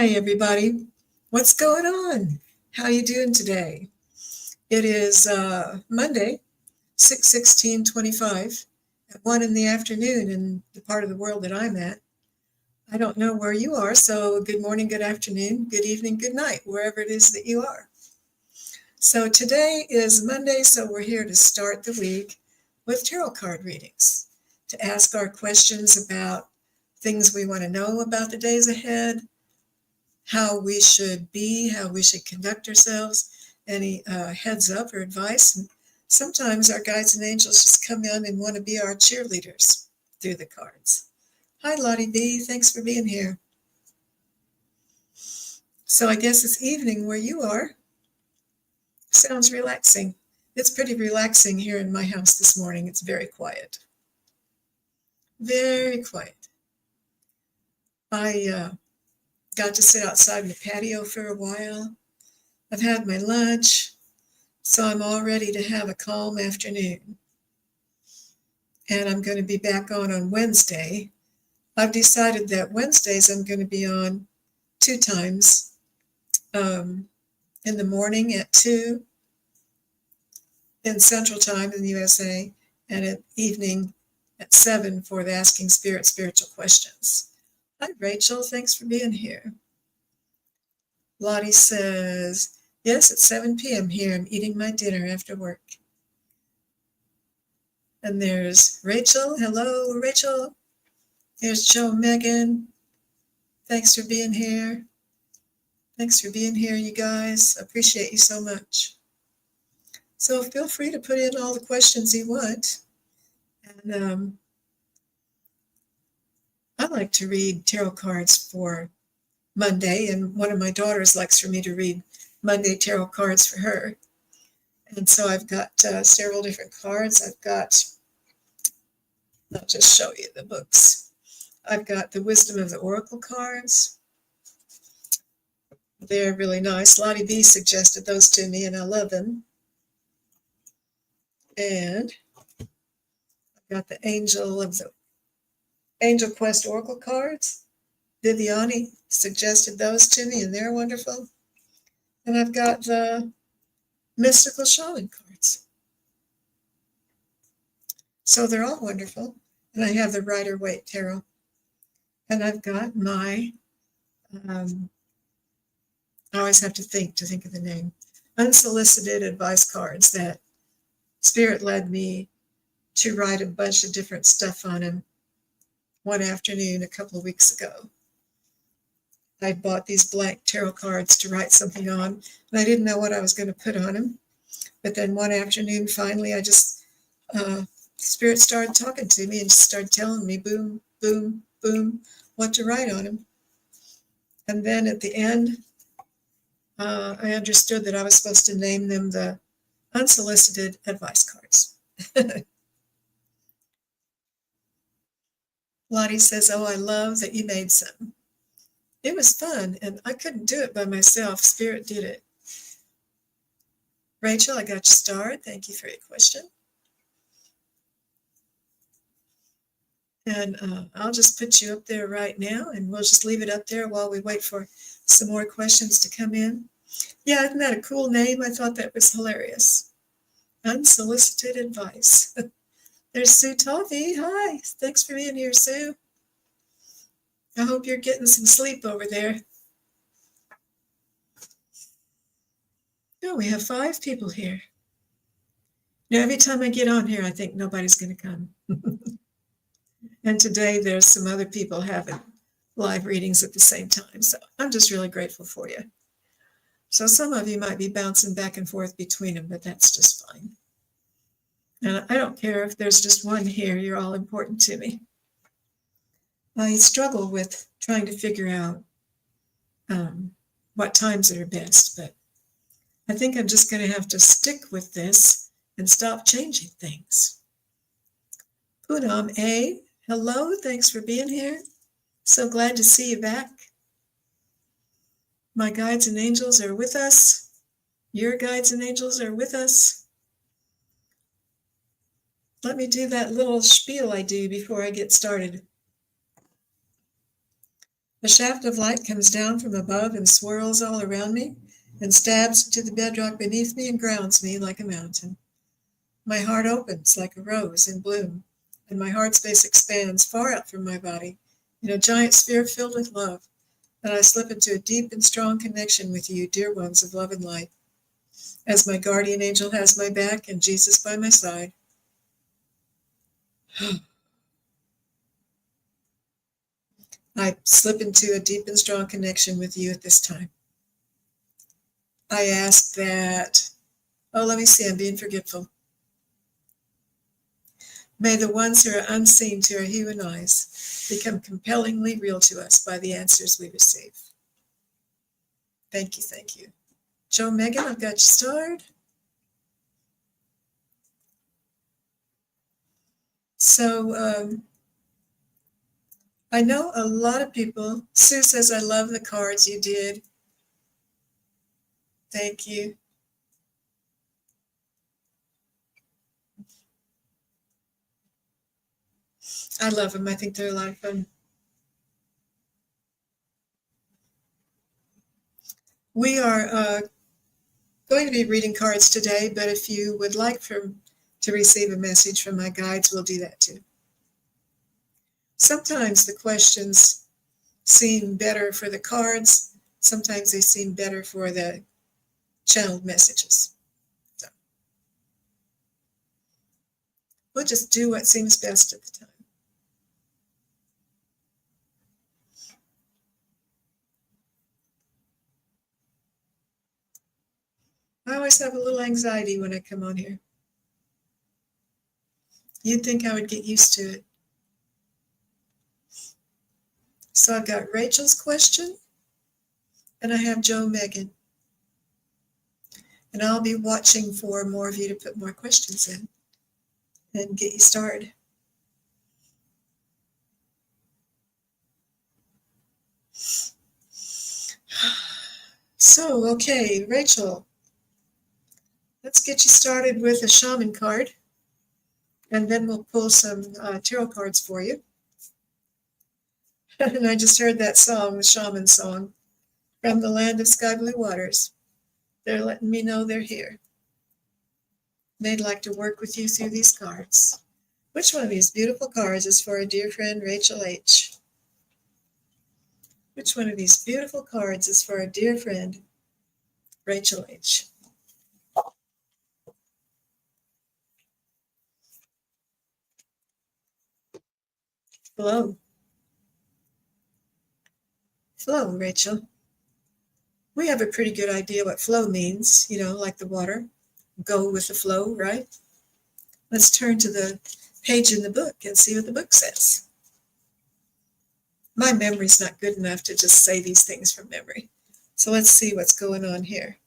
Hi, everybody. What's going on? How you doing today? It is Monday, 6/16/25 at 1 in the afternoon in the part of the world that I'm at. I don't know where you are, so good morning, good afternoon, good evening, good night, wherever it is that you are. So today is Monday, so we're here to start the week with tarot card readings, to ask our questions about things we want to know about the days ahead, how we should be, how we should conduct ourselves, any heads up or advice. And sometimes our guides and angels just come in and want to be our cheerleaders through the cards. Hi, Lottie B. Thanks for being here. So I guess it's evening where you are. Sounds relaxing. It's pretty relaxing here in my house this morning. It's very quiet. Very quiet. I got to sit outside in the patio for a while. I've had my lunch. So I'm all ready to have a calm afternoon. And I'm going to be back on Wednesday. I've decided that Wednesdays I'm going to be on 2 times, in the morning at 2 in Central Time in the USA, and at evening at 7 for the Asking Spirit Spiritual Questions. Hi, Rachel. Thanks for being here. Lottie says, yes, it's 7 p.m. here. I'm eating my dinner after work. And there's Rachel. Hello, Rachel. There's Joe Megan. Thanks for being here. Thanks for being here, you guys. Appreciate you so much. So feel free to put in all the questions you want. And I like to read tarot cards for Monday, and one of my daughters likes for me to read Monday tarot cards for her. And so I've got several different cards. I'll just show you the books. I've got the Wisdom of the Oracle cards. They're really nice. Lottie B suggested those to me, and I love them. And I've got the Angel Quest Oracle cards. Viviani suggested those to me, and they're wonderful. And I've got the Mystical Shaman cards. So they're all wonderful. And I have the Rider-Waite Tarot. And I've got my, I always have to think of the name, unsolicited advice cards that Spirit led me to write a bunch of different stuff on them one afternoon a couple of weeks ago. I bought these blank tarot cards to write something on, and I didn't know what I was going to put on them. But then one afternoon, finally, I just, Spirit started talking to me and just started telling me, boom, boom, boom, what to write on them. And then at the end, I understood that I was supposed to name them the unsolicited advice cards. Lottie says, oh, I love that you made some. It was fun, and I couldn't do it by myself. Spirit did it. Rachel, I got you started. Thank you for your question. And I'll just put you up there right now, and we'll just leave it up there while we wait for some more questions to come in. Yeah, isn't that a cool name? I thought that was hilarious. Unsolicited advice. There's Sue Toffee. Hi. Thanks for being here, Sue. I hope you're getting some sleep over there. No, we have 5 people here. Now, every time I get on here, I think nobody's going to come. And today there's some other people having live readings at the same time. So I'm just really grateful for you. So some of you might be bouncing back and forth between them, but that's just fine. And I don't care if there's just one here. You're all important to me. I struggle with trying to figure out what times are best, but I think I'm just going to have to stick with this and stop changing things. Poonam A, hello, thanks for being here. So glad to see you back. My guides and angels are with us. Your guides and angels are with us. Let me do that little spiel I do before I get started. A shaft of light comes down from above and swirls all around me and stabs into the bedrock beneath me and grounds me like a mountain. My heart opens like a rose in bloom, and my heart space expands far out from my body in a giant sphere filled with love, and I slip into a deep and strong connection with you, dear ones of love and light, as my guardian angel has my back and Jesus by my side. I slip into a deep and strong connection with you at this time. I ask that, let me see, I'm being forgetful. May the ones who are unseen to our human eyes become compellingly real to us by the answers we receive. Thank you, thank you. Joe Megan, I've got you starred. So I know a lot of people. Sue says, I love the cards you did. Thank you. I love them. I think they're a lot of fun. We are going to be reading cards today, but if you would like to receive a message from my guides, we'll do that too. Sometimes the questions seem better for the cards. Sometimes they seem better for the channeled messages. So we'll just do what seems best at the time. I always have a little anxiety when I come on here. You'd think I would get used to it. So I've got Rachel's question, and I have Joe Megan. And I'll be watching for more of you to put more questions in and get you started. So, okay, Rachel, let's get you started with a shaman card, and then we'll pull some tarot cards for you. And I just heard that song, the shaman song, from the land of sky blue waters. They're letting me know they're here. They'd like to work with you through these cards. Which one of these beautiful cards is for our dear friend Rachel H? Which one of these beautiful cards is for our dear friend Rachel H? Flow. Flow, Rachel. We have a pretty good idea what flow means, like the water. Go with the flow, right? Let's turn to the page in the book and see what the book says. My memory's not good enough to just say these things from memory. So let's see what's going on here.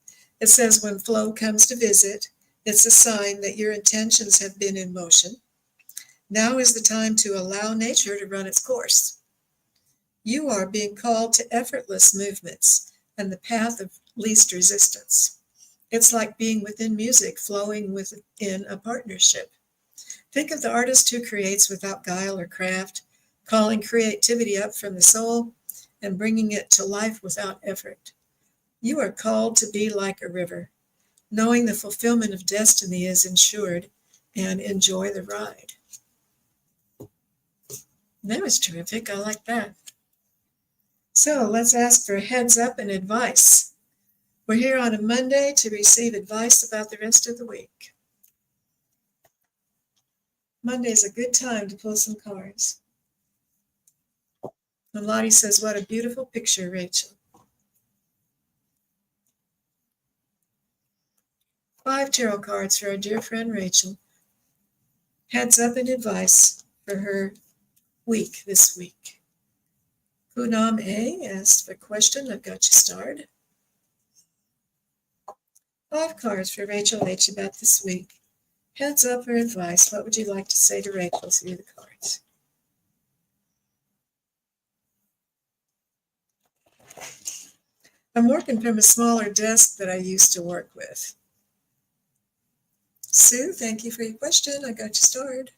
It says when flow comes to visit, it's a sign that your intentions have been in motion. Now is the time to allow nature to run its course. You are being called to effortless movements and the path of least resistance. It's like being within music, flowing within a partnership. Think of the artist who creates without guile or craft, calling creativity up from the soul and bringing it to life without effort. You are called to be like a river, knowing the fulfillment of destiny is ensured, and enjoy the ride. That was terrific. I like that. So let's ask for a heads up and advice. We're here on a Monday to receive advice about the rest of the week. Monday's a good time to pull some cards. And Lottie says, what a beautiful picture, Rachel. 5 tarot cards for our dear friend Rachel. Heads up and advice for her week this week. Poonam A asked for a question. I've got you starred. 5 cards for Rachel H about this week. Heads up or advice. What would you like to say to Rachel through the cards? I'm working from a smaller desk that I used to work with. Sue, thank you for your question. I got you started.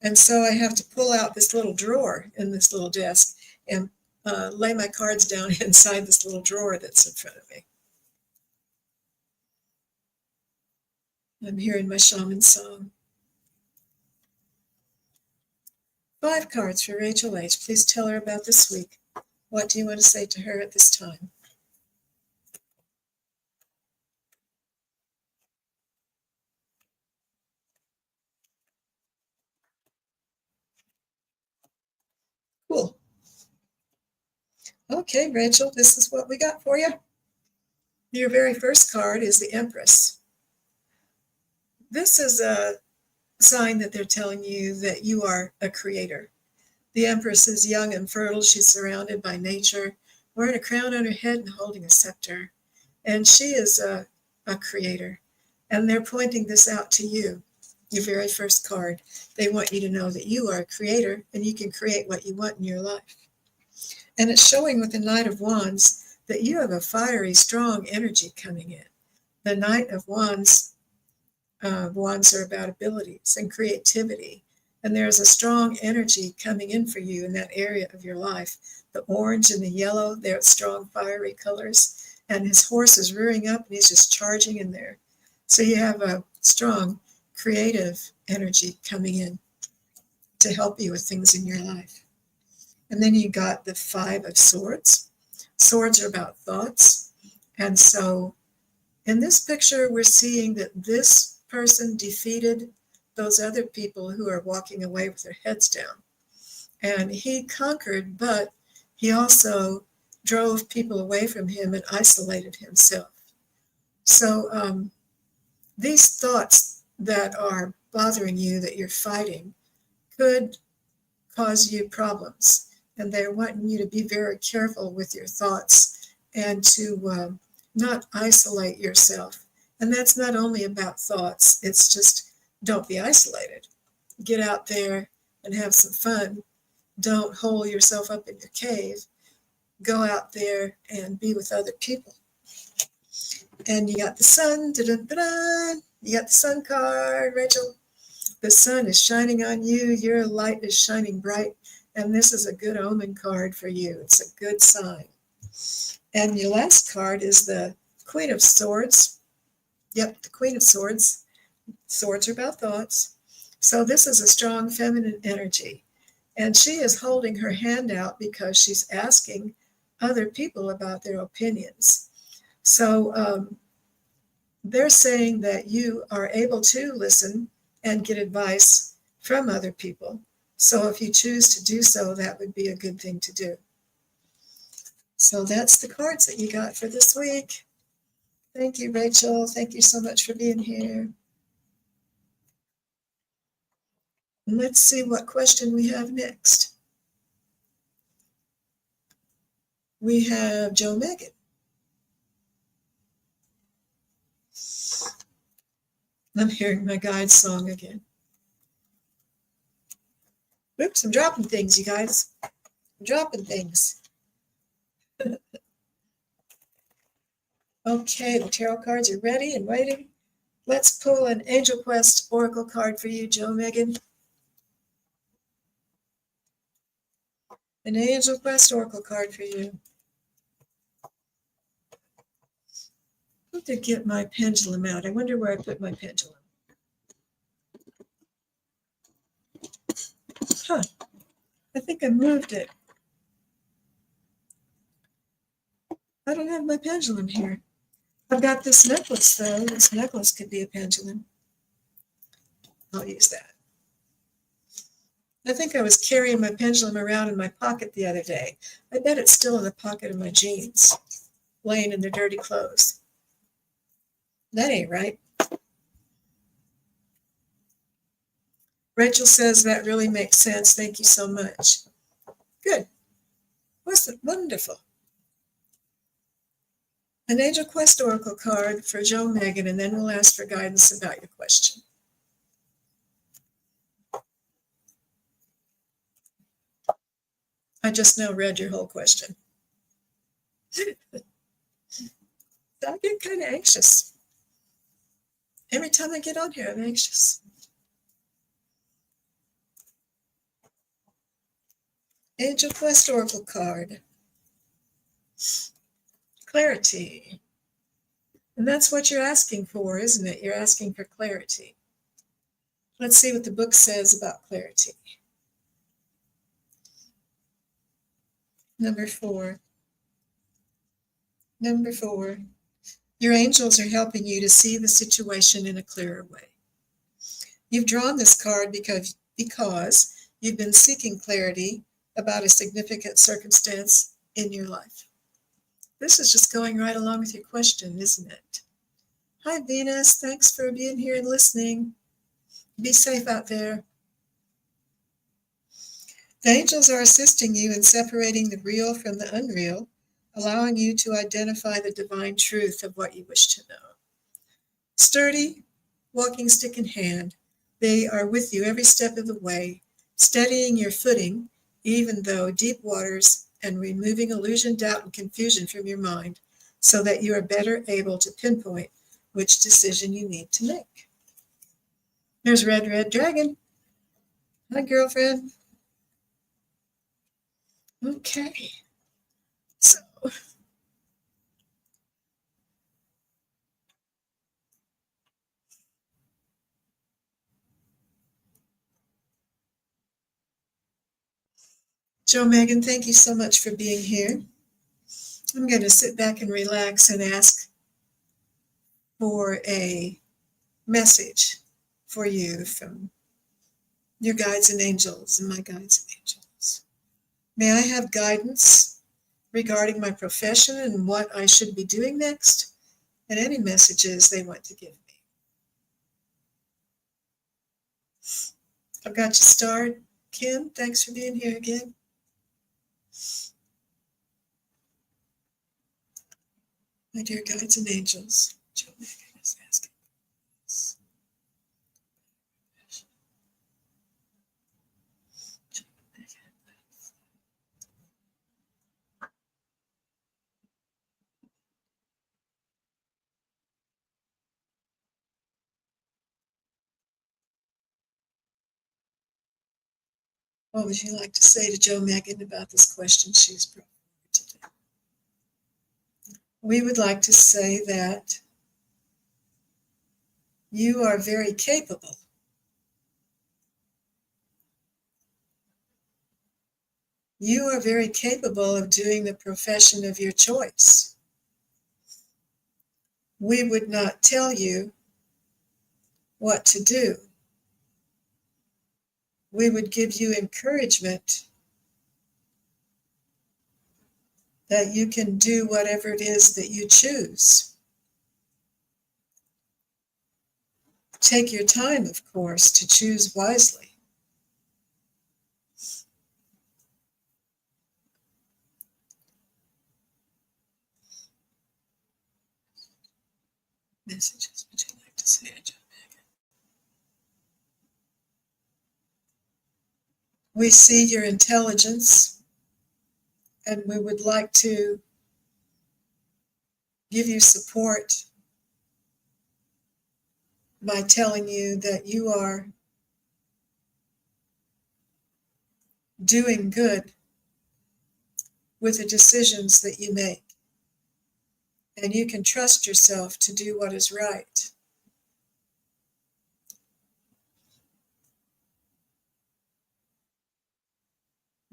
And so I have to pull out this little drawer in this little desk and lay my cards down inside this little drawer that's in front of me. I'm hearing my shaman song. 5 cards for Rachel H. Please tell her about this week. What do you want to say to her at this time? Cool. Okay, Rachel, this is what we got for you. Your very first card is the Empress. This is a sign that they're telling you that you are a creator. The Empress is young and fertile. She's surrounded by nature, wearing a crown on her head and holding a scepter. And she is a creator. And they're pointing this out to you, your very first card. They want you to know that you are a creator and you can create what you want in your life. And it's showing with the Knight of Wands that you have a fiery, strong energy coming in. The Knight of Wands, wands are about abilities and creativity. And there's a strong energy coming in for you in that area of your life. The orange and the yellow, they're strong, fiery colors. And his horse is rearing up and he's just charging in there. So you have a strong, creative energy coming in to help you with things in your life. And then you got the 5 of Swords. Swords are about thoughts. And so in this picture, we're seeing that this person defeated those other people who are walking away with their heads down. And he conquered, but he also drove people away from him and isolated himself. So these thoughts that are bothering you, that you're fighting, could cause you problems. And they're wanting you to be very careful with your thoughts and to not isolate yourself. And that's not only about thoughts, it's just don't be isolated. Get out there and have some fun. Don't hole yourself up in your cave. Go out there and be with other people. And you got the sun. Da-da-da-da. You got the sun card, Rachel. The sun is shining on you. Your light is shining bright. And this is a good omen card for you. It's a good sign. And your last card is the Queen of Swords. Yep, the Queen of Swords. Swords are about thoughts. So this is a strong feminine energy. And she is holding her hand out because she's asking other people about their opinions. So they're saying that you are able to listen and get advice from other people. So if you choose to do so, that would be a good thing to do. So that's the cards that you got for this week. Thank you, Rachel. Thank you so much for being here. And let's see what question we have next. We have Joe Megan. I'm hearing my guide song again. Oops, I'm dropping things, you guys. I'm dropping things. Okay, the tarot cards are ready and waiting. Let's pull an Angel Quest Oracle card for you, Joe Megan. An Angel Quest Oracle card for you. I have to get my pendulum out. I wonder where I put my pendulum. Huh. I think I moved it. I don't have my pendulum here. I've got this necklace, though. This necklace could be a pendulum. I'll use that. I think I was carrying my pendulum around in my pocket the other day. I bet it's still in the pocket of my jeans, laying in the dirty clothes. That ain't right. Rachel says that really makes sense. Thank you so much. Good. Wasn't wonderful? An Angel Quest Oracle card for Joe Megan, and then we'll ask for guidance about your question. I just now read your whole question. I get kind of anxious. Every time I get on here, I'm anxious. Angel Quest Oracle card. Clarity. And that's what you're asking for, isn't it? You're asking for clarity. Let's see what the book says about clarity. Number 4. Number 4. Your angels are helping you to see the situation in a clearer way. You've drawn this card because you've been seeking clarity about a significant circumstance in your life. This is just going right along with your question, isn't it? Hi, Venus. Thanks for being here and listening. Be safe out there. The angels are assisting you in separating the real from the unreal, allowing you to identify the divine truth of what you wish to know. Sturdy, walking stick in hand, they are with you every step of the way, steadying your footing, even though deep waters, and removing illusion, doubt, and confusion from your mind, so that you are better able to pinpoint which decision you need to make. There's Red Dragon. Hi, girlfriend. Okay. So, Joe Megan, thank you so much for being here. I'm going to sit back and relax and ask for a message for you from your guides and angels and my guides and angels. May I have guidance regarding my profession and what I should be doing next, and any messages they want to give me. I've got you starred. Kim, thanks for being here again. My dear guides and angels, Joe Megan is asking. What would you like to say to Joe Megan about this question she's brought forward today? We would like to say that you are very capable. You are very capable of doing the profession of your choice. We would not tell you what to do. We would give you encouragement that you can do whatever it is that you choose. Take your time, of course, to choose wisely. Messages would you like to say, Joe Megan? We see your intelligence, and we would like to give you support by telling you that you are doing good with the decisions that you make. And you can trust yourself to do what is right.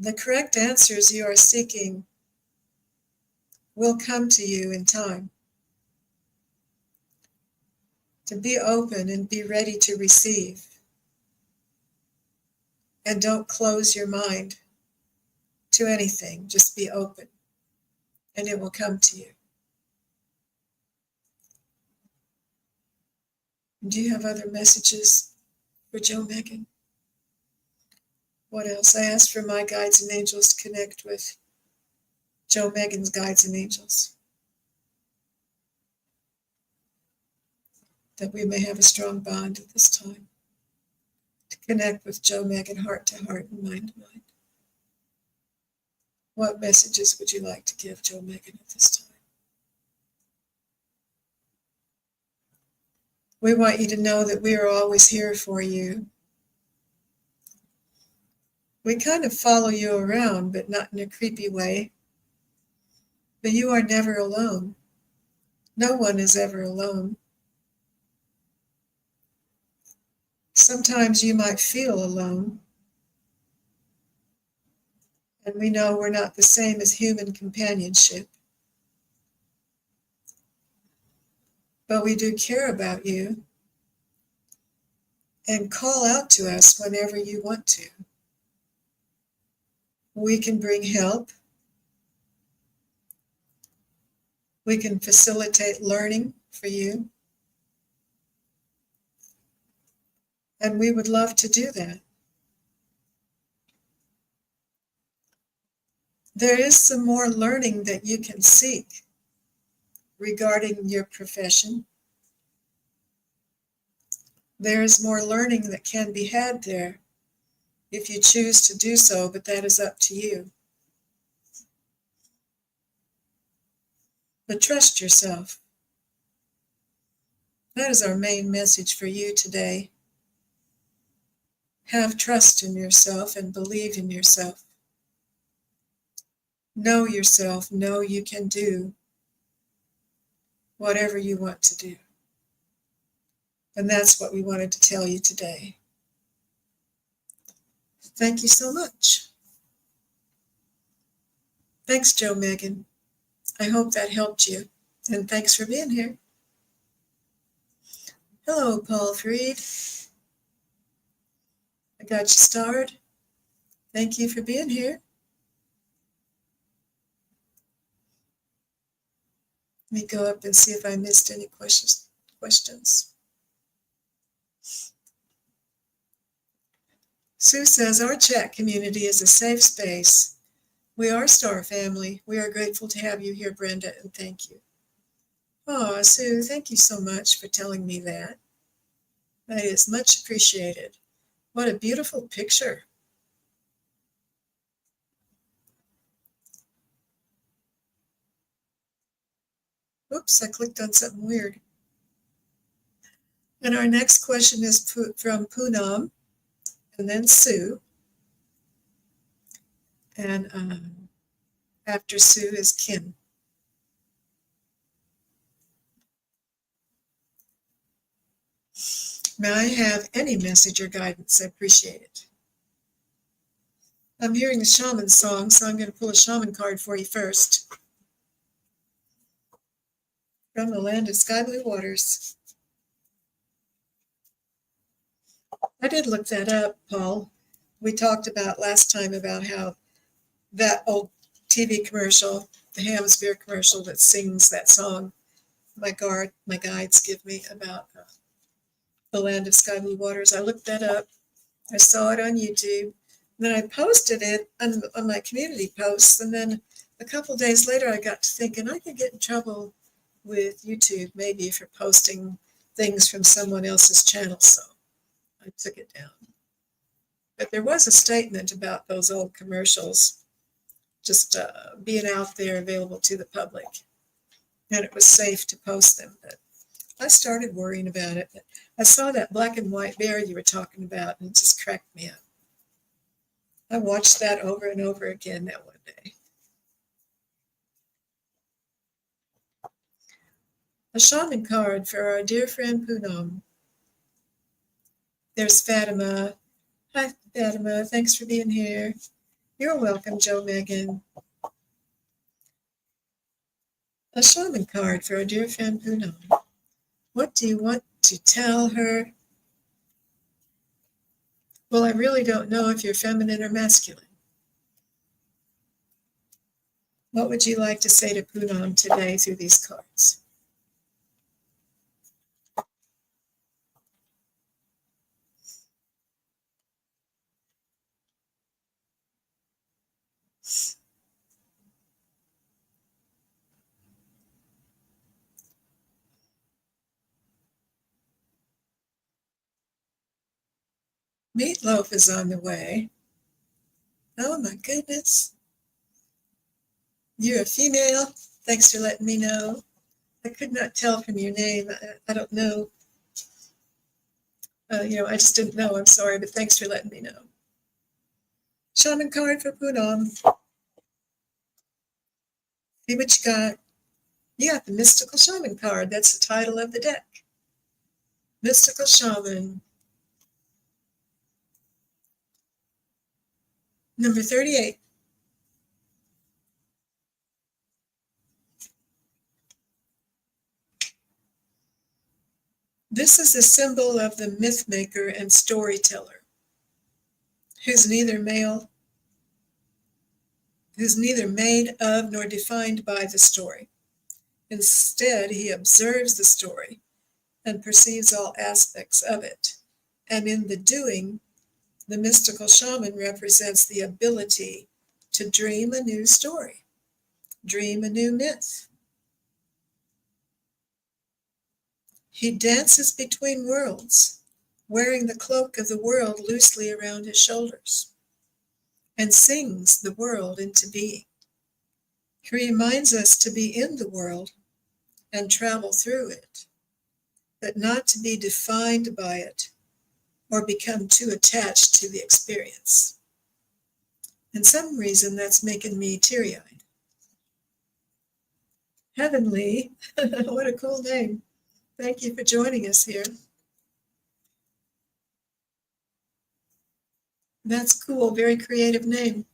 The correct answers you are seeking will come to you in time. To be open and be ready to receive. And don't close your mind to anything. Just be open, and it will come to you. Do you have other messages for Joe Megan? What else? I asked for my guides and angels to connect with Joe Megan's guides and angels, that we may have a strong bond at this time, to connect with Joe Megan heart to heart and mind to mind. What messages would you like to give Joe Megan at this time? We want you to know that we are always here for you. We kind of follow you around, but not in a creepy way. But you are never alone. No one is ever alone. Sometimes you might feel alone. And we know we're not the same as human companionship. But we do care about you. And call out to us whenever you want to. We can bring help. We can facilitate learning for you. And we would love to do that. There is some more learning that you can seek regarding your profession. There is more learning that can be had there if you choose to do so, but that is up to you. But trust yourself. That is our main message for you today. Have trust in yourself and believe in yourself. Know yourself. Know you can do whatever you want to do. And that's what we wanted to tell you today. Thank you so much. Thanks, Joe Megan. I hope that helped you. And thanks for being here. Hello, Paul Freed. I got you starred. Thank you for being here. Let me go up and see if I missed any questions. Sue says, our chat community is a safe space. We are Star Family. We are grateful to have you here, Brenda, and thank you. Oh, Sue, thank you so much for telling me that. That is much appreciated. What a beautiful picture. Oops, I clicked on something weird. And our next question is from Poonam, and then Sue. And after Sue is Kim. May I have any message or guidance? I appreciate it. I'm hearing the shaman song, so I'm going to pull a shaman card for you first. From the land of sky blue waters. I did look that up, Paul. We talked about last time about how that old TV commercial, the Ham's Beer commercial that sings that song, my guides give me about the land of sky blue waters. I looked that up. I saw it on YouTube. Then I posted it on my community posts. And then a couple of days later, I got to thinking I could get in trouble with YouTube maybe for posting things from someone else's channel. So I took it down. But there was a statement about those old commercials just being out there available to the public. And it was safe to post them. But I started worrying about it. I saw that black and white bear you were talking about, and it just cracked me up. I watched that over and over again that one day. A shaman card for our dear friend Poonam. There's Fatima. Hi, Fatima. Thanks for being here. You're welcome, Joe Megan. A shaman card for our dear friend Poonam. What do you want to tell her? Well, I really don't know if you're feminine or masculine. What would you like to say to Poonam today through these cards? Meatloaf is on the way. Oh my goodness. You're a female? Thanks for letting me know. I could not tell from your name. I don't know. I just didn't know. I'm sorry, but thanks for letting me know. Shaman card for Poonam. See what you got. You got the Mystical Shaman card. That's the title of the deck. Mystical Shaman. Number 38. This is a symbol of the myth maker and storyteller, who's neither made of nor defined by the story. Instead, he observes the story and perceives all aspects of it. And in the doing, the mystical shaman represents the ability to dream a new story, dream a new myth. He dances between worlds, wearing the cloak of the world loosely around his shoulders, and sings the world into being. He reminds us to be in the world and travel through it, but not to be defined by it or become too attached to the experience. And some reason that's making me teary-eyed. Heavenly, what a cool name. Thank you for joining us here. That's cool, very creative name.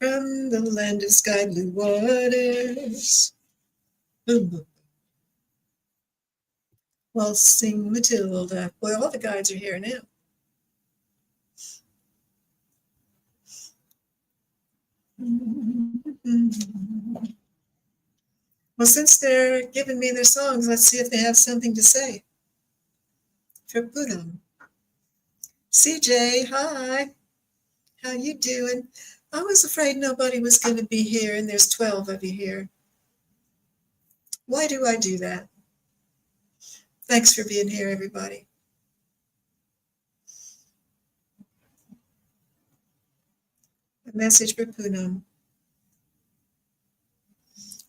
From the land of sky blue waters. Well, sing Matilda. Boy, all the guides are here now. Well, since they're giving me their songs, let's see if they have something to say. For Poonam. CJ, hi. How you doing? I was afraid nobody was going to be here, and there's 12 of you here. Why do I do that? Thanks for being here, everybody. A message for Poonam.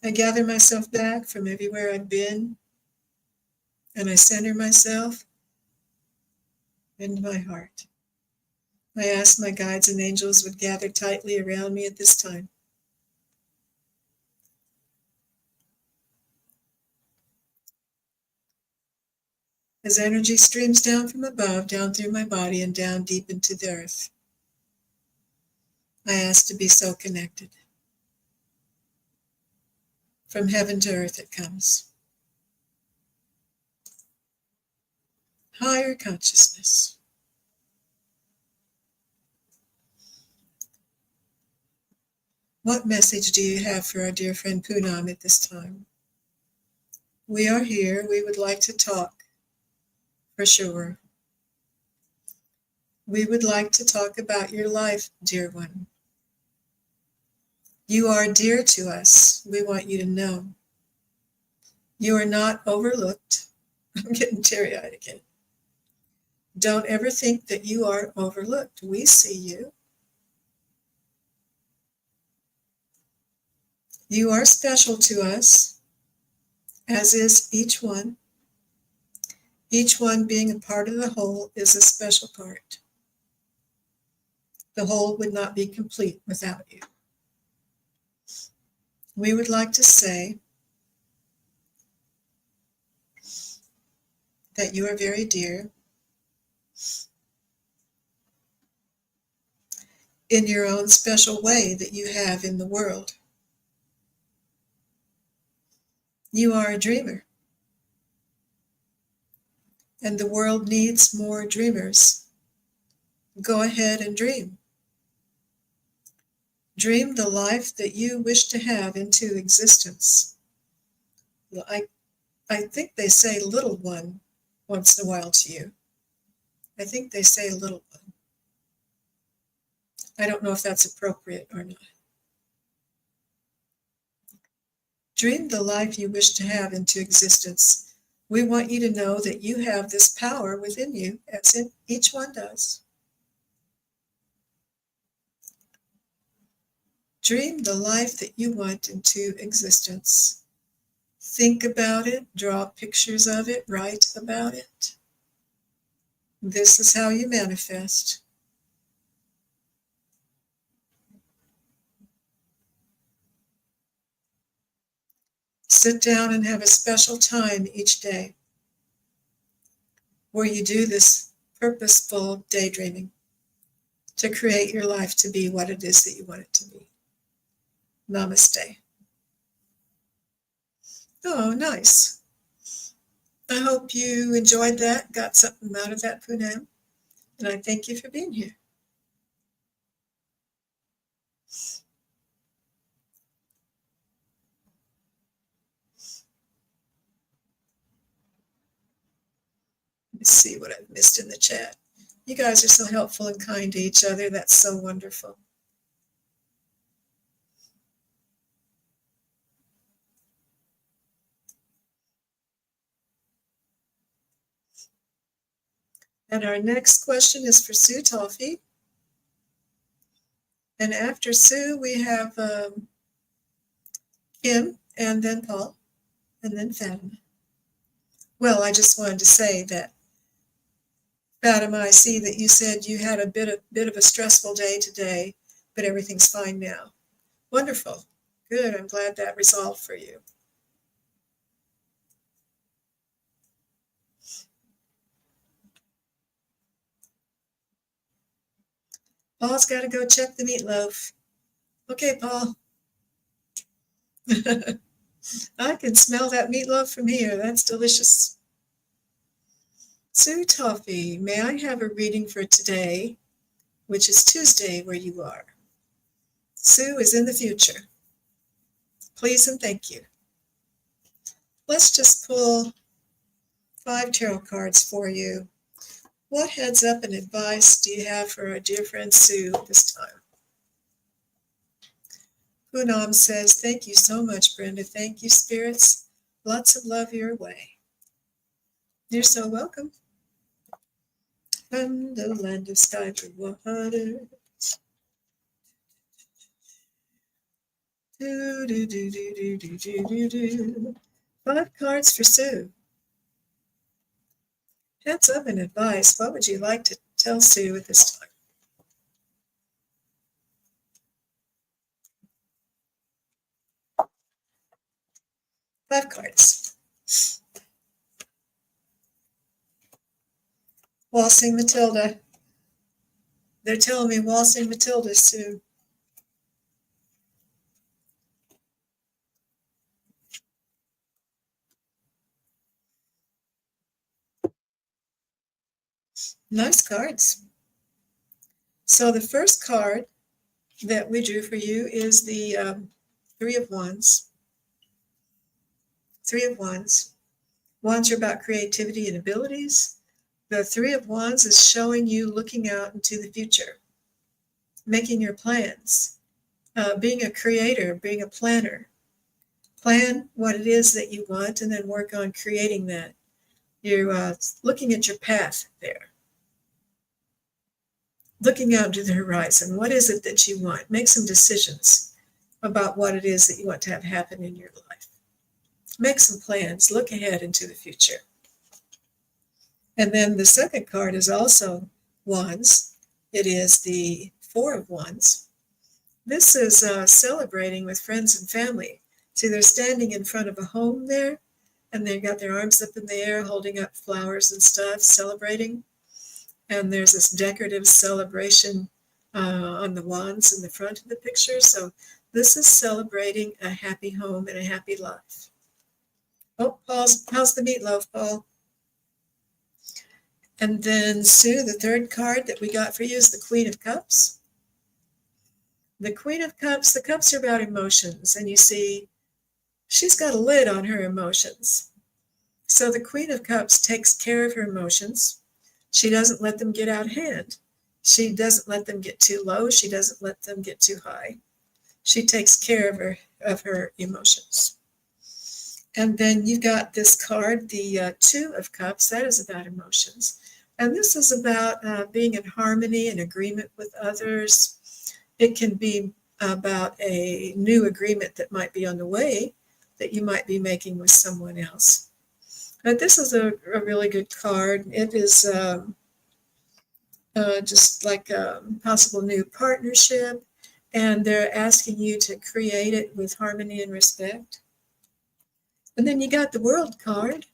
I gather myself back from everywhere I've been, and I center myself into my heart. I ask my guides and angels would gather tightly around me at this time. As energy streams down from above, down through my body, and down deep into the earth, I ask to be so connected. From heaven to earth it comes. Higher consciousness. What message do you have for our dear friend Poonam at this time? We are here. We would like to talk, for sure. We would like to talk about your life, dear one. You are dear to us. We want you to know. You are not overlooked. I'm getting teary-eyed again. Don't ever think that you are overlooked. We see you. You are special to us, as is each one. Each one being a part of the whole is a special part. The whole would not be complete without you. We would like to say that you are very dear in your own special way that you have in the world. You are a dreamer, and the world needs more dreamers. Go ahead and dream. Dream the life that you wish to have into existence. I think they say little one once in a while to you. I think they say little one. I don't know if that's appropriate or not. Dream the life you wish to have into existence. We want you to know that you have this power within you, as each one does. Dream the life that you want into existence. Think about it, draw pictures of it, write about it. This is how you manifest. Sit down and have a special time each day where you do this purposeful daydreaming to create your life to be what it is that you want it to be. Namaste. Oh, nice. I hope you enjoyed that, got something out of that, Poonam, and I thank you for being here. Let's see what I've missed in the chat. You guys are so helpful and kind to each other. That's so wonderful. And our next question is for Sue Toffee. And after Sue, we have Kim, and then Paul, and then Fatima. Well, I just wanted to say that, Fatima, I see that you said you had a bit of a stressful day today, but everything's fine now. Wonderful. Good. I'm glad that resolved for you. Paul's got to go check the meatloaf. Okay, Paul. I can smell that meatloaf from here. That's delicious. Sue Toffee, may I have a reading for today, which is Tuesday where you are? Sue is in the future. Please and thank you. Let's just pull 5 tarot cards for you. What heads up and advice do you have for our dear friend Sue this time? Poonam says, thank you so much, Brenda. Thank you, spirits. Lots of love your way. You're so welcome. From the land of sky blue water. Do, do, do, do, do, do, do, do, do. 5 cards for Sue. Heads up and advice. What would you like to tell Sue at this time? Five cards. Waltzing Matilda. They're telling me Waltzing Matilda, Sue. Nice cards. So the first card that we drew for you is the 3 of Wands. 3 of Wands. Wands are about creativity and abilities. The 3 of Wands is showing you looking out into the future, making your plans, being a creator, being a planner. Plan what it is that you want and then work on creating that. You're looking at your path there. Looking out to the horizon. What is it that you want? Make some decisions about what it is that you want to have happen in your life. Make some plans. Look ahead into the future. And then the second card is also Wands. It is the 4 of Wands. This is celebrating with friends and family. See, they're standing in front of a home there, and they've got their arms up in the air, holding up flowers and stuff, celebrating. And there's this decorative celebration on the wands in the front of the picture. So this is celebrating a happy home and a happy life. Oh, how's the meatloaf, Paul? And then, Sue, the third card that we got for you is the Queen of Cups. The Queen of Cups, the cups are about emotions. And you see, she's got a lid on her emotions. So the Queen of Cups takes care of her emotions. She doesn't let them get out of hand. She doesn't let them get too low. She doesn't let them get too high. She takes care of her emotions. And then you got this card, the 2 of Cups. That is about emotions. And this is about being in harmony and agreement with others. It can be about a new agreement that might be on the way that you might be making with someone else. But this is a really good card. It is just like a possible new partnership, and they're asking you to create it with harmony and respect. And then you got the World card.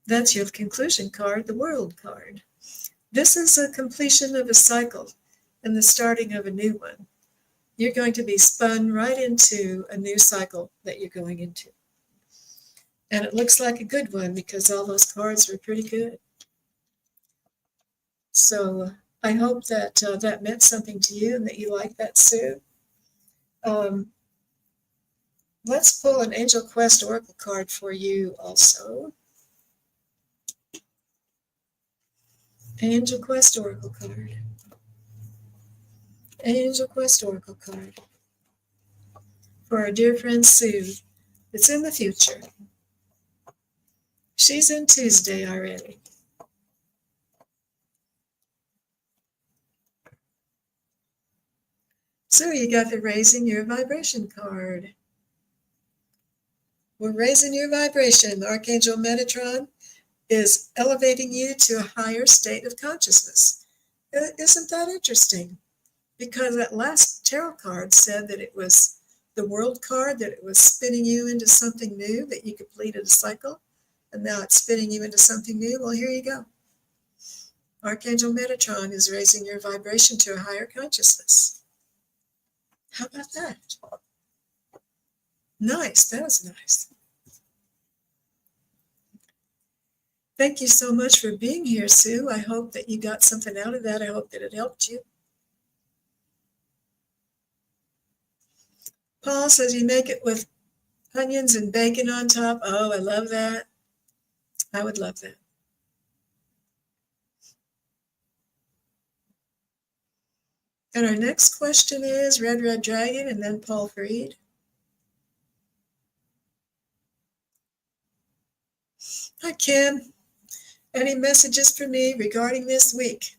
That's your conclusion card, the World card. This is a completion of a cycle and the starting of a new one. You're going to be spun right into a new cycle that you're going into. And it looks like a good one because all those cards were pretty good. So I hope that that meant something to you and that you like that, Sue. Let's pull an Angel Quest Oracle card for you also. Angel Quest Oracle card. Angel Quest Oracle card. For our dear friend Sue. It's in the future. She's in Tuesday already. So you got the Raising Your Vibration card. We're raising your vibration. Archangel Metatron is elevating you to a higher state of consciousness. Isn't that interesting? Because that last tarot card said that it was the World card, that it was spinning you into something new, that you completed a cycle, and now it's spinning you into something new. Well, here you go. Archangel Metatron is raising your vibration to a higher consciousness. How about that? Nice. That was nice. Thank you so much for being here, Sue. I hope that you got something out of that. I hope that it helped you. Paul says you make it with onions and bacon on top. Oh, I love that. I would love that. And our next question is Red Dragon and then Paul Freed. Hi, Kim. Any messages for me regarding this week?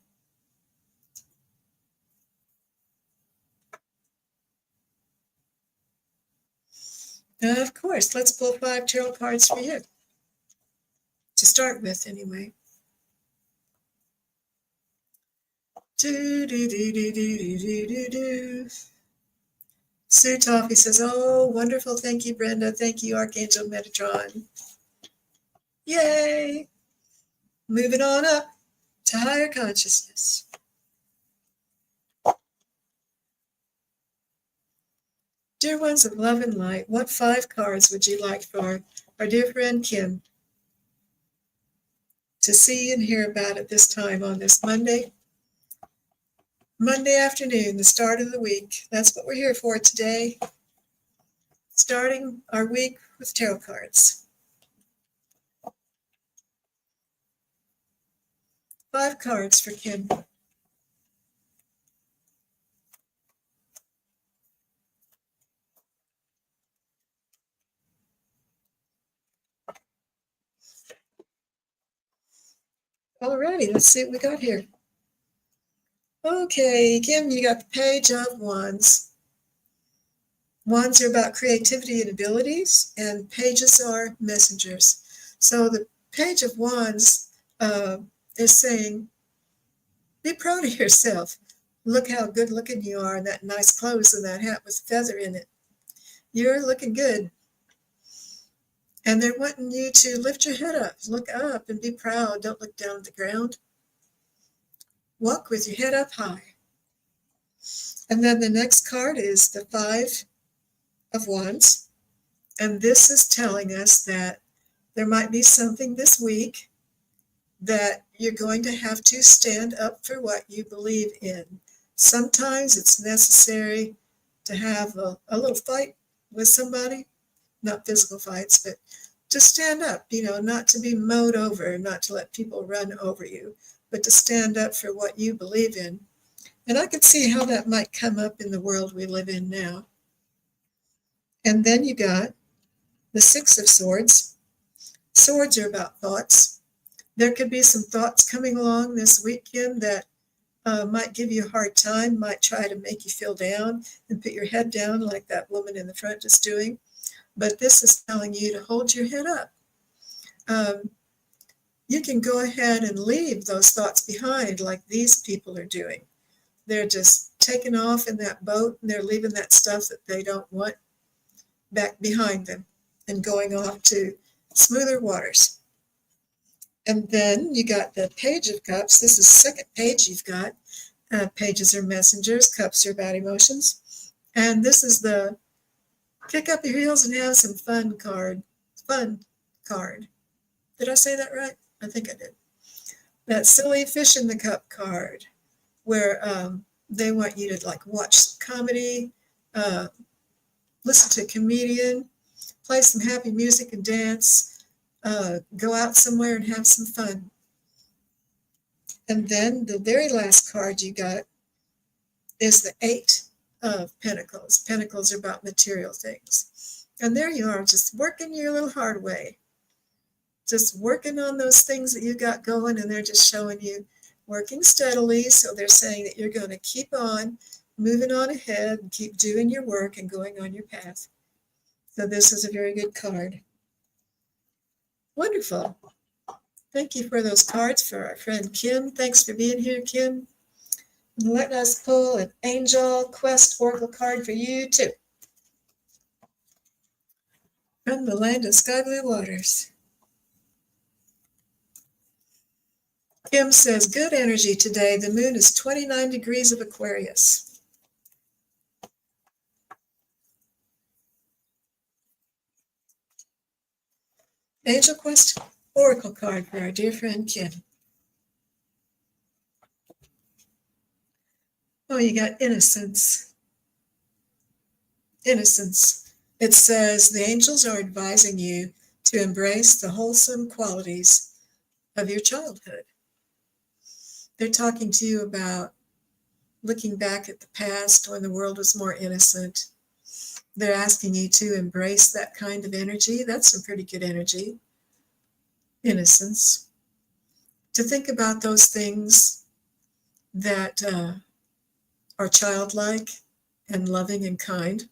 Of course. Let's pull 5 tarot cards for you. To start with, anyway. Sue Toffee says, oh, wonderful. Thank you, Brenda. Thank you, Archangel Metatron. Yay. Moving on up to higher consciousness. Dear ones of love and light, what 5 cards would you like for our dear friend Kim to see and hear about at this time on this Monday afternoon, the start of the week? That's what we're here for today, starting our week with tarot cards. 5 cards for Kim. Alrighty, let's see what we got here. Okay, Kim, you got the Page of Wands. Wands are about creativity and abilities, and pages are messengers. So the Page of Wands is saying, be proud of yourself. Look how good looking you are in that nice clothes and that hat with a feather in it. You're looking good. And they're wanting you to lift your head up, look up and be proud. Don't look down at the ground. Walk with your head up high. And then the next card is the 5 of Wands. And this is telling us that there might be something this week that you're going to have to stand up for what you believe in. Sometimes it's necessary to have a little fight with somebody, not physical fights, but to stand up, not to be mowed over, not to let people run over you, but to stand up for what you believe in. And I could see how that might come up in the world we live in now. And then you got the 6 of Swords. Swords are about thoughts. There could be some thoughts coming along this weekend that might give you a hard time, might try to make you feel down and put your head down like that woman in the front is doing. But this is telling you to hold your head up. You can go ahead and leave those thoughts behind like these people are doing. They're just taking off in that boat and they're leaving that stuff that they don't want back behind them. and going off to smoother waters. And then you got the Page of Cups. This is the second page you've got. Pages are messengers, cups are about emotions. And this is the kick up your heels and have some fun card. Fun card. Did I say that right? I think I did. That silly fish in the cup card, where they want you to like watch some comedy, uh, listen to a comedian, play some happy music and dance, go out somewhere and have some fun. And then the very last card you got is the Eight of Pentacles. Pentacles are about material things. And there you are, just working your little hard way. Just working on those things that you got going, and they're just showing you working steadily. So they're saying that you're going to keep on moving on ahead and keep doing your work and going on your path. So this is a very good card. Wonderful. Thank you for those cards for our friend Kim. Thanks for being here, Kim. And let us pull an Angel Quest Oracle card for you, too. From the land of sky blue waters. Kim says, good energy today. The moon is 29 degrees of Aquarius. Angel Quest Oracle card for our dear friend Kim. Oh, you got innocence. Innocence. It says the angels are advising you to embrace the wholesome qualities of your childhood. They're talking to you about looking back at the past when the world was more innocent. They're asking you to embrace that kind of energy. That's some pretty good energy. Innocence. To think about those things that are childlike and loving and kind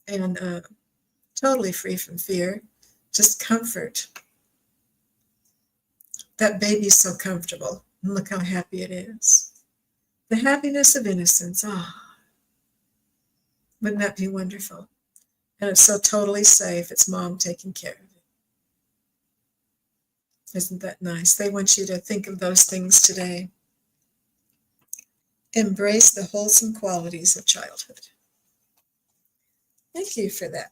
and totally free from fear. Just comfort. That baby's so comfortable. And look how happy it is. The happiness of innocence. Wouldn't that be wonderful? And it's so totally safe. It's mom taking care of it. Isn't that nice? They want you to think of those things today. Embrace the wholesome qualities of childhood. Thank you for that.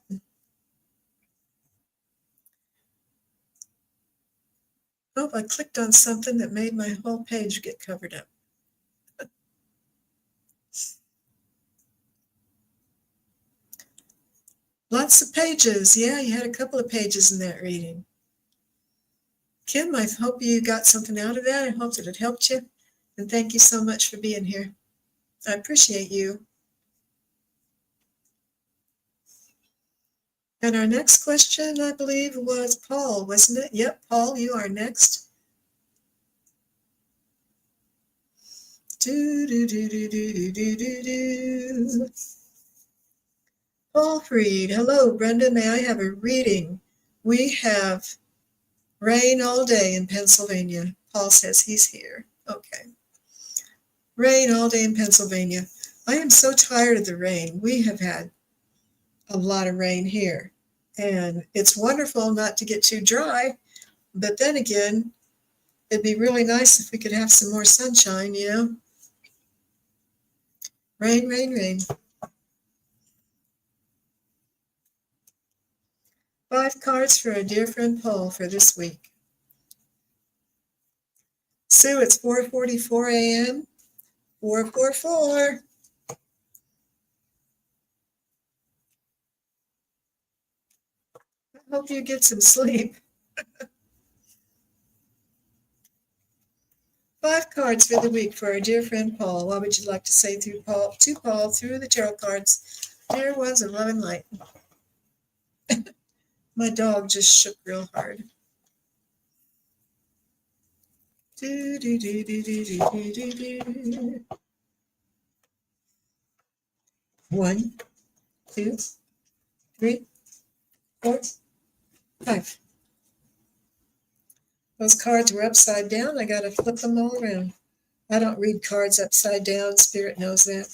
Oh, I clicked on something that made my whole page get covered up. Lots of pages. Yeah, you had a couple of pages in that reading. Kim, I hope you got something out of that. I hope that it helped you. And thank you so much for being here. I appreciate you. And our next question, I believe, was Paul, wasn't it? Yep, Paul, you are next. Paul Freed, hello, Brenda, may I have a reading? We have rain all day in Pennsylvania. Paul says he's here. Okay. Rain all day in Pennsylvania. I am so tired of the rain. We have had a lot of rain here. And it's wonderful not to get too dry. But then again, it'd be really nice if we could have some more sunshine, you know? Rain, rain, rain. 5 cards for a dear friend Paul for this week. Sue, it's 4:44 a.m. 444. I hope you get some sleep. 5 cards for the week for our dear friend Paul. What would you like to say to Paul through the tarot cards? Dear ones of love and light. My dog just shook real hard. Do, do, do, do, do, do, do, do. 1, 2, 3, 4, 5. Those cards were upside down. I got to flip them all around. I don't read cards upside down. Spirit knows that.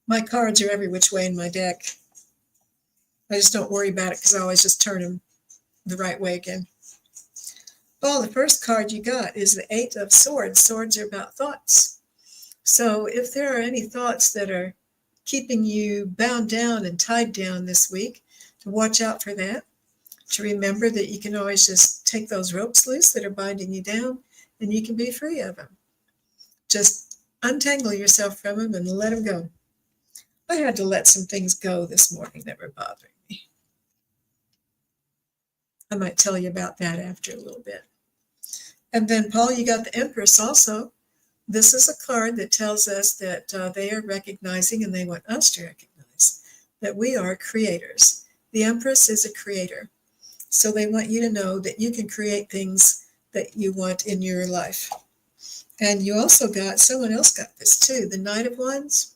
My cards are every which way in my deck. I just don't worry about it because I always just turn them the right way again. Well, the first card you got is the Eight of Swords. Swords are about thoughts. So if there are any thoughts that are keeping you bound down and tied down this week, to watch out for that. To remember that you can always just take those ropes loose that are binding you down and you can be free of them. Just untangle yourself from them and let them go. I had to let some things go this morning that were bothering me. I might tell you about that after a little bit. And then, Paul, you got the Empress also. This is a card that tells us that they are recognizing, and they want us to recognize, that we are creators. The Empress is a creator. So they want you to know that you can create things that you want in your life. And you also got, someone else got this too, the Knight of Wands.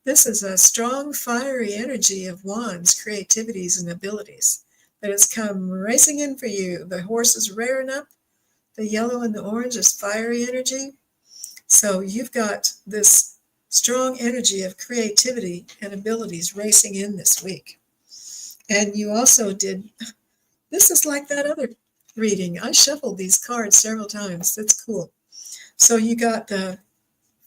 This is a strong, fiery energy of wands, creativities, and abilities that has come racing in for you. The horse is rearing up. The yellow and the orange is fiery energy. So you've got this strong energy of creativity and abilities racing in this week. And you also did, this is like that other reading. I shuffled these cards several times. That's cool. So you got the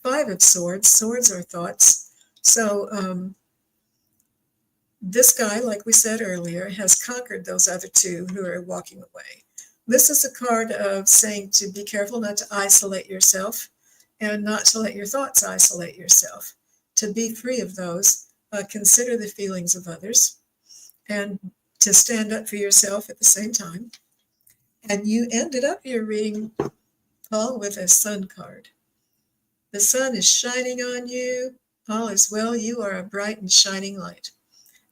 Five of Swords. Swords are thoughts. So this guy, like we said earlier, has conquered those other two who are walking away. This is a card of saying to be careful not to isolate yourself and not to let your thoughts isolate yourself. To be free of those, consider the feelings of others and to stand up for yourself at the same time. And you ended up your reading, Paul, with a sun card. The sun is shining on you. All is well. You are a bright and shining light.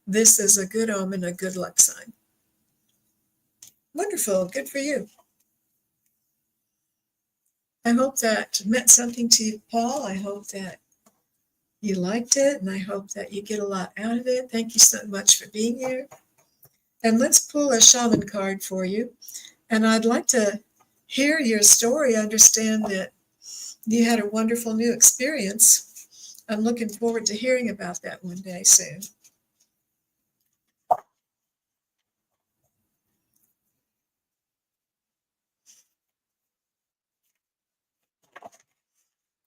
This is a good omen, a good luck sign. Wonderful. Good for you. I hope that meant something to you, Paul. I hope that you liked it, and I hope that you get a lot out of it. Thank you so much for being here. And let's pull a shaman card for you. And I'd like to hear your story, understand that you had a wonderful new experience. I'm looking forward to hearing about that one day soon.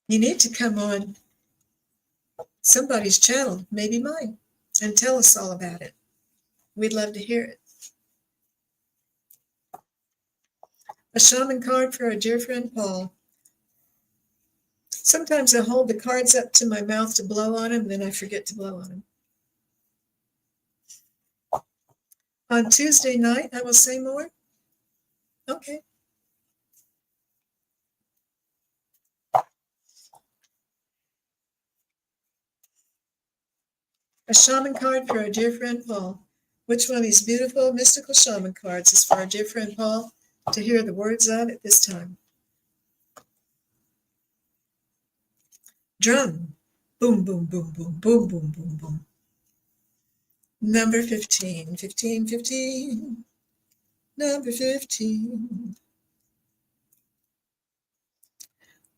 You need to come on somebody's channel, maybe mine, and tell us all about it. We'd love to hear it. A shaman card for our dear friend Paul. Sometimes I hold the cards up to my mouth to blow on them, then I forget to blow on them. On Tuesday night, I will say more. Okay. A shaman card for our dear friend Paul. Which one of these beautiful mystical shaman cards is for our dear friend Paul to hear the words of at this time? Drum. Boom, boom, boom, boom, boom, boom, boom, boom. Number 15, 15, 15. Number 15.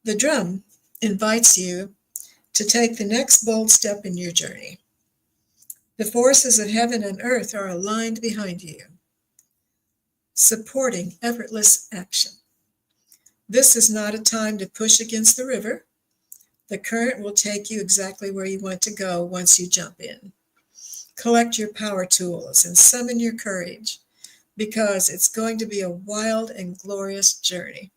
The drum invites you to take the next bold step in your journey. The forces of heaven and earth are aligned behind you, supporting effortless action. This is not a time to push against the river. The current will take you exactly where you want to go once you jump in. Collect your power tools and summon your courage, because it's going to be a wild and glorious journey.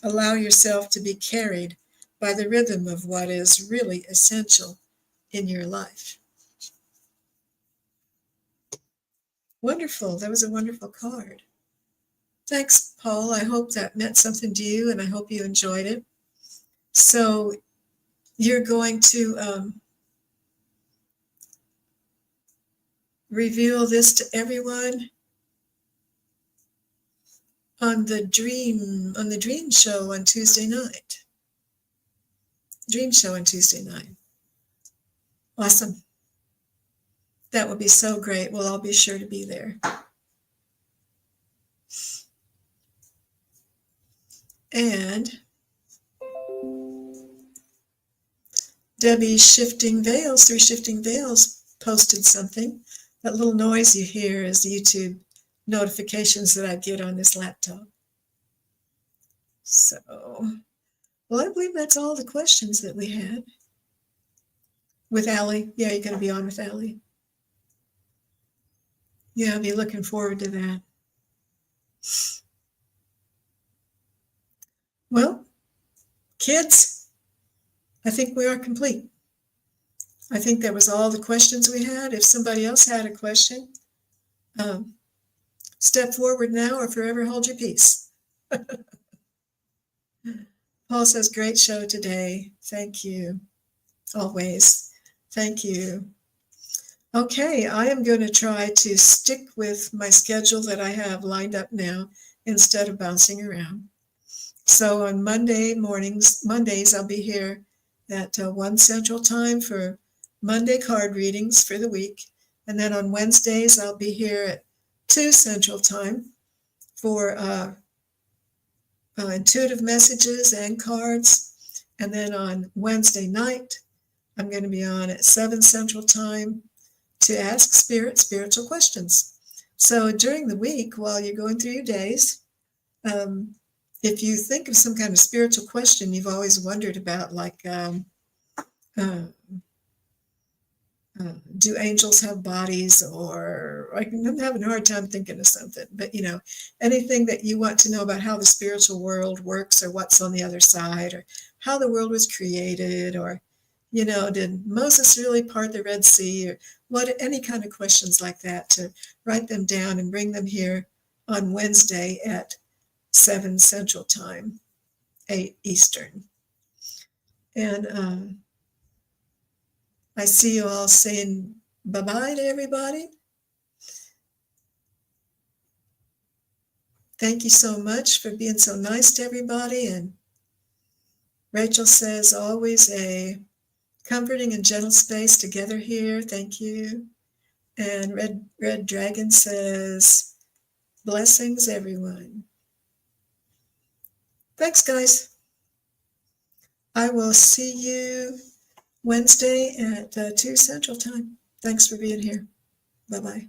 Allow yourself to be carried by the rhythm of what is really essential in your life. Wonderful. That was a wonderful card. Thanks, Paul. I hope that meant something to you, and I hope you enjoyed it. So you're going to reveal this to everyone on the dream show on Tuesday night. Dream show on Tuesday night. Awesome. That would be so great. Well, I'll be sure to be there. And Debbie Shifting Veils, 3 Shifting Veils, posted something. That little noise you hear is the YouTube notifications that I get on this laptop. So, well, I believe that's all the questions that we had. With Allie. Yeah, you're going to be on with Allie. Yeah, I'll be looking forward to that. Well, kids, I think we are complete. I think that was all the questions we had. If somebody else had a question, step forward now or forever hold your peace. Paul says, great show today. Thank you. Always. Thank you. Okay, I am going to try to stick with my schedule that I have lined up now instead of bouncing around. So on Mondays, I'll be here at 1 Central Time for Monday card readings for the week. And then on Wednesdays, I'll be here at 2 Central Time for intuitive messages and cards. And then on Wednesday night, I'm going to be on at 7 Central Time to ask spiritual questions. So during the week, while you're going through your days, if you think of some kind of spiritual question you've always wondered about, like, do angels have bodies? Or I'm having a hard time thinking of something, but anything that you want to know about how the spiritual world works, or what's on the other side, or how the world was created, or did Moses really part the Red Sea, or any kind of questions like that, to write them down and bring them here on Wednesday at 7 Central Time, 8 Eastern. And I see you all saying bye-bye to everybody. Thank you so much for being so nice to everybody. And Rachel says, always a comforting and gentle space together here. Thank you. And Red Dragon says, blessings, everyone. Thanks, guys. I will see you Wednesday at 2 Central Time. Thanks for being here. Bye-bye.